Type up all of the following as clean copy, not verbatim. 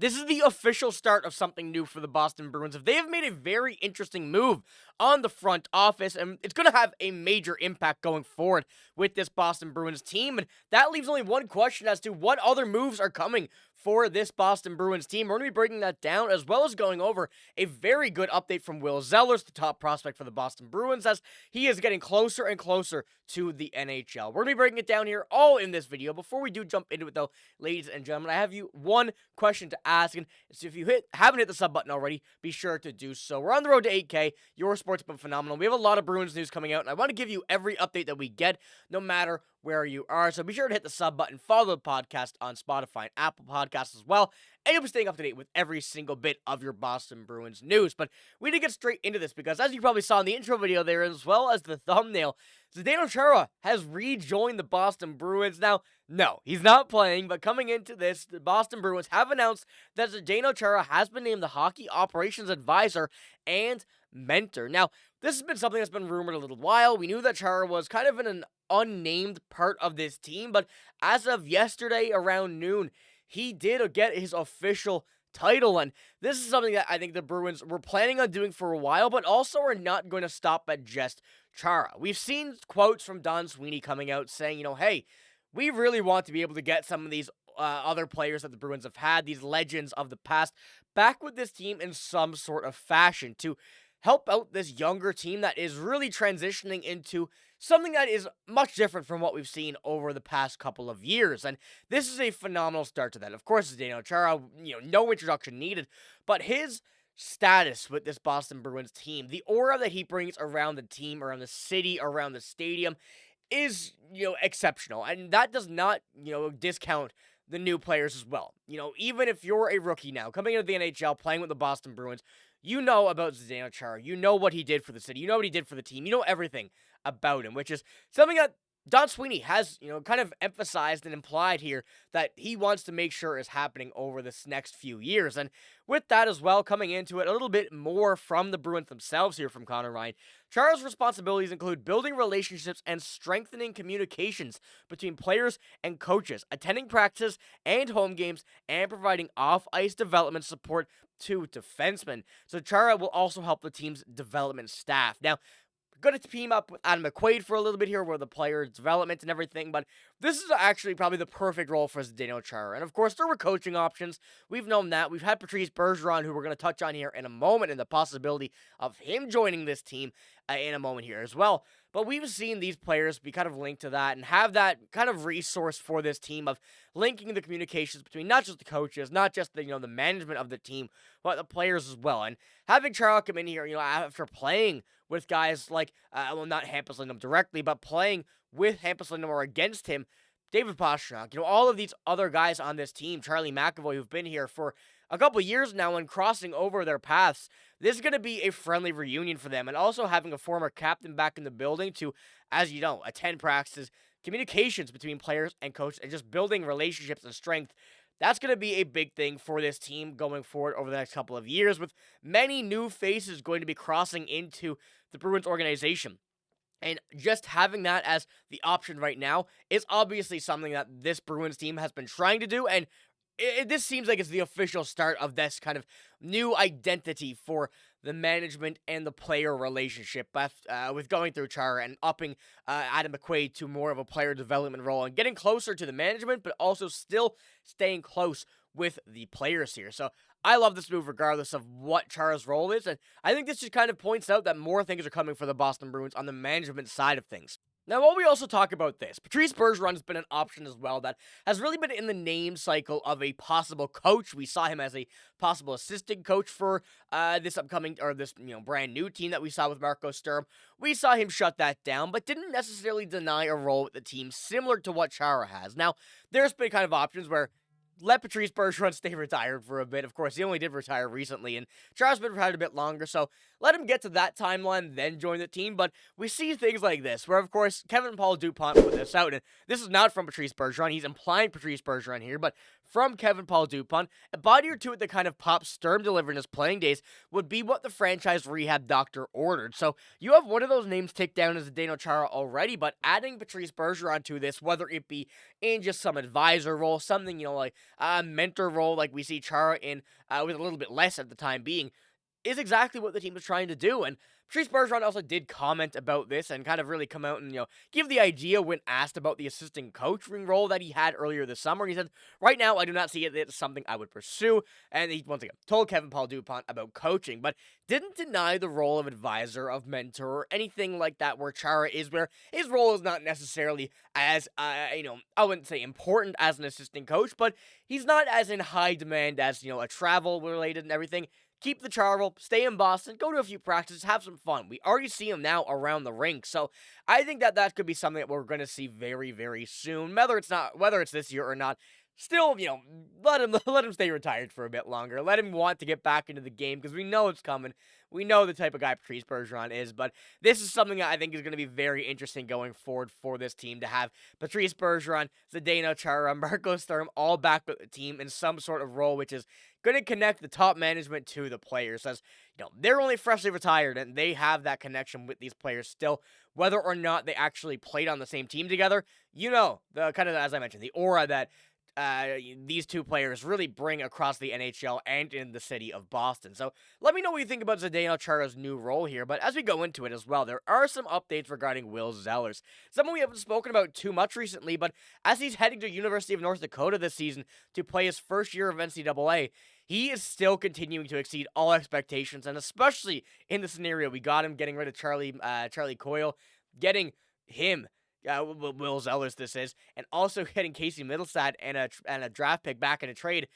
This is the official start of something new for the Boston Bruins. If they have made a very interesting move on the front office, and it's going to have a major impact going forward with this Boston Bruins team. And that leaves only one question as to what other moves are coming for this Boston Bruins team. We're going to be breaking that down, as well as going over a very good update from Will Zellers, the top prospect for the Boston Bruins, as he is getting closer and closer to the NHL. We're going to be breaking it down here all in this video. Before we do jump into it, though, ladies and gentlemen, I have you one question to ask, and so if you haven't hit the sub button already, be sure to do so. We're on the road to 8K. Your sport's been phenomenal. We have a lot of Bruins news coming out, and I want to give you every update that we get, no matter where you are. So be sure to hit the sub button, follow the podcast on Spotify and Apple Podcasts as well, and you'll be staying up to date with every single bit of your Boston Bruins news. But we need to get straight into this because, as you probably saw in the intro video there, as well as the thumbnail, Zdeno Chara has rejoined the Boston Bruins. Now, no, he's not playing, but coming into this, the Boston Bruins have announced that Zdeno Chara has been named the Hockey Operations Advisor and Mentor. Now, this has been something that's been rumored a little while. We knew that Chara was kind of in an unnamed part of this team, but as of yesterday around noon, he did get his official title, and this is something that I think the Bruins were planning on doing for a while, but also are not going to stop at just Chara. We've seen quotes from Don Sweeney coming out saying, hey, we really want to be able to get some of these other players that the Bruins have had, these legends of the past, back with this team in some sort of fashion to help out this younger team that is really transitioning into something that is much different from what we've seen over the past couple of years. And this is a phenomenal start to that. Of course, Zdeno Chara, no introduction needed, but his status with this Boston Bruins team, the aura that he brings around the team, around the city, around the stadium is, exceptional. And that does not, discount the new players as well. Even if you're a rookie now, coming into the NHL, playing with the Boston Bruins, you know about Zdeno Chara. You know what he did for the city. You know what he did for the team. You know everything about him, which is something that Don Sweeney has, kind of emphasized and implied here that he wants to make sure is happening over this next few years. And with that as well, coming into it a little bit more from the Bruins themselves here from Connor Ryan, Chara's responsibilities include building relationships and strengthening communications between players and coaches, attending practices and home games, and providing off-ice development support to defensemen. So Chara will also help the team's development staff. Now, going to team up with Adam McQuaid for a little bit here with the player development and everything, but this is actually probably the perfect role for Zdeno Chara. And of course, there were coaching options. We've known that. We've had Patrice Bergeron, who we're going to touch on here in a moment, and the possibility of him joining this team in a moment here as well. But we've seen these players be kind of linked to that and have that kind of resource for this team of linking the communications between not just the coaches, not just the the management of the team, but the players as well. And having Chara come in here, after playing with guys like, not Hampus Lindholm directly, but playing with Hampus Lindholm or against him, David Pastrnak, all of these other guys on this team, Charlie McAvoy, who've been here for a couple years now and crossing over their paths, this is going to be a friendly reunion for them. And also having a former captain back in the building to, as you know, attend practices, communications between players and coaches, and just building relationships and strength. That's going to be a big thing for this team going forward over the next couple of years, with many new faces going to be crossing into the Bruins organization. And just having that as the option right now is obviously something that this Bruins team has been trying to do, and this seems like it's the official start of this kind of new identity for the management and the player relationship with going through Chara and upping Adam McQuaid to more of a player development role and getting closer to the management, but also still staying close with the players here. So I love this move regardless of what Chara's role is, and I think this just kind of points out that more things are coming for the Boston Bruins on the management side of things. Now, while we also talk about this, Patrice Bergeron has been an option as well that has really been in the name cycle of a possible coach. We saw him as a possible assistant coach for this brand new team that we saw with Marco Sturm. We saw him shut that down, but didn't necessarily deny a role with the team similar to what Chara has. Now, there's been kind of options where let Patrice Bergeron stay retired for a bit. Of course, he only did retire recently, and Chara's been retired a bit longer, so let him get to that timeline, then join the team. But we see things like this, where, of course, Kevin Paul DuPont put this out, and this is not from Patrice Bergeron. He's implying Patrice Bergeron here, but from Kevin Paul Dupont, a body or two at the kind of pop Sturm delivered in his playing days would be what the franchise rehab doctor ordered. So you have one of those names ticked down as Zdeno Chara already, but adding Patrice Bergeron to this, whether it be in just some advisor role, something, like a mentor role like we see Chara in with a little bit less at the time being, is exactly what the team is trying to do. And Patrice Bergeron also did comment about this and kind of really come out and, give the idea when asked about the assistant coaching role that he had earlier this summer. And he said, right now, I do not see it as something I would pursue. And he, once again, told Kevin Paul Dupont about coaching, but didn't deny the role of advisor, of mentor, or anything like that where Chara is, where his role is not necessarily as, I wouldn't say important as an assistant coach, but he's not as in high demand as, a travel related and everything. Keep the Chara role, stay in Boston, go to a few practices, have some fun. We already see him now around the rink, so I think that could be something that we're going to see very, very soon. Whether it's this year or not, still, let him stay retired for a bit longer. Let him want to get back into the game because we know it's coming. We know the type of guy Patrice Bergeron is, but this is something that I think is going to be very interesting going forward for this team to have Patrice Bergeron, Zdeno Chara, Marco Sturm all back with the team in some sort of role, which is going to connect the top management to the players. As they're only freshly retired and they have that connection with these players still, whether or not they actually played on the same team together. The kind of, as I mentioned, the aura that these two players really bring across the NHL and in the city of Boston. So let me know what you think about Zdeno Chara's new role here. But as we go into it as well, there are some updates regarding Will Zellers. Someone we haven't spoken about too much recently, but as he's heading to University of North Dakota this season to play his first year of NCAA, he is still continuing to exceed all expectations, and especially in the scenario we got him getting rid of Charlie Coyle, getting him Will Zellers this is, and also getting Casey Middlestad and a draft pick back in a trade.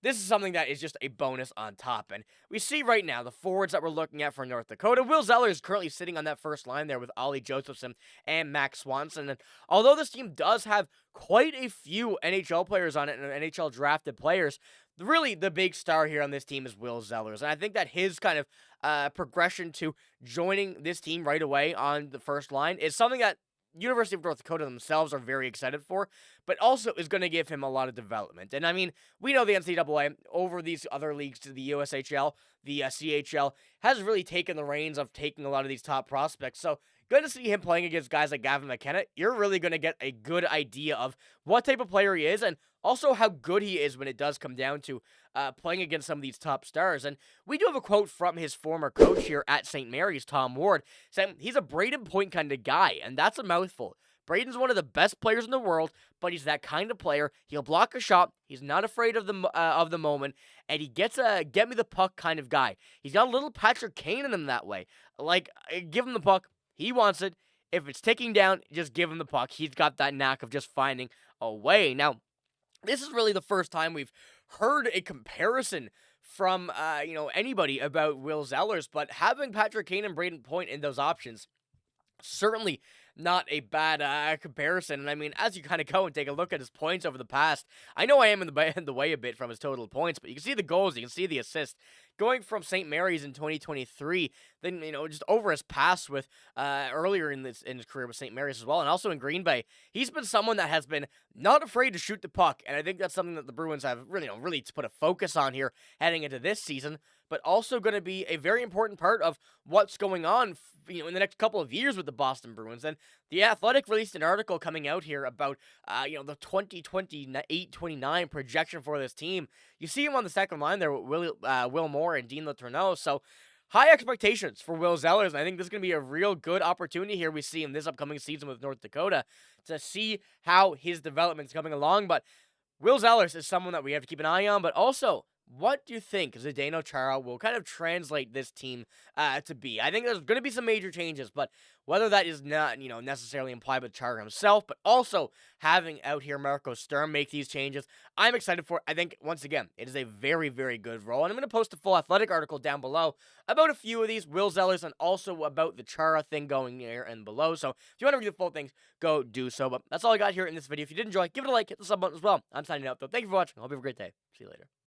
This is something that is just a bonus on top. And we see right now the forwards that we're looking at for North Dakota. Will Zellers is currently sitting on that first line there with Ollie Josephson and Max Swanson. And although this team does have quite a few NHL players on it and NHL drafted players, really the big star here on this team is Will Zellers. And I think that his kind of progression to joining this team right away on the first line is something that University of North Dakota themselves are very excited for, but also is going to give him a lot of development. And I mean, we know the NCAA over these other leagues to the USHL, the CHL, has really taken the reins of taking a lot of these top prospects. So good to see him playing against guys like Gavin McKenna. You're really going to get a good idea of what type of player he is and also how good he is when it does come down to playing against some of these top stars. And we do have a quote from his former coach here at St. Mary's, Tom Ward, saying he's a Braden Point kind of guy, and that's a mouthful. Braden's one of the best players in the world, but he's that kind of player. He'll block a shot. He's not afraid of the moment, and he gets a get me the puck kind of guy. He's got a little Patrick Kane in him that way. Like, give him the puck. He wants it. If it's ticking down, just give him the puck. He's got that knack of just finding a way. Now, this is really the first time we've heard a comparison from, anybody about Will Zellers, but having Patrick Kane and Braden Point in those options, certainly not a bad comparison. And I mean, as you kind of go and take a look at his points over the past, I know I am in the way a bit from his total points, but you can see the goals, you can see the assists. Going from St. Mary's in 2023, then, just over his past with earlier in his career with St. Mary's as well, and also in Green Bay, he's been someone that has been not afraid to shoot the puck, and I think that's something that the Bruins have really to put a focus on here heading into this season, but also going to be a very important part of what's going on, in the next couple of years with the Boston Bruins. And The Athletic released an article coming out here about, the 2028-29 projection for this team. You see him on the second line there with Will Moore and Dean Letourneau. So high expectations for Will Zellers, and I think this is going to be a real good opportunity here we see him this upcoming season with North Dakota to see how his development is coming along. But Will Zellers is someone that we have to keep an eye on, but also, what do you think Zdeno Chara will kind of translate this team to be? I think there's going to be some major changes, but whether that is not, necessarily implied with Chara himself, but also having out here Marco Sturm make these changes, I'm excited for it. I think, once again, it is a very, very good role. And I'm going to post a full Athletic article down below about a few of these, Will Zellers, and also about the Chara thing going there and below. So if you want to read the full things, go do so. But that's all I got here in this video. If you did enjoy, give it a like, hit the sub button as well. I'm signing out, though. Thank you for watching. I hope you have a great day. See you later.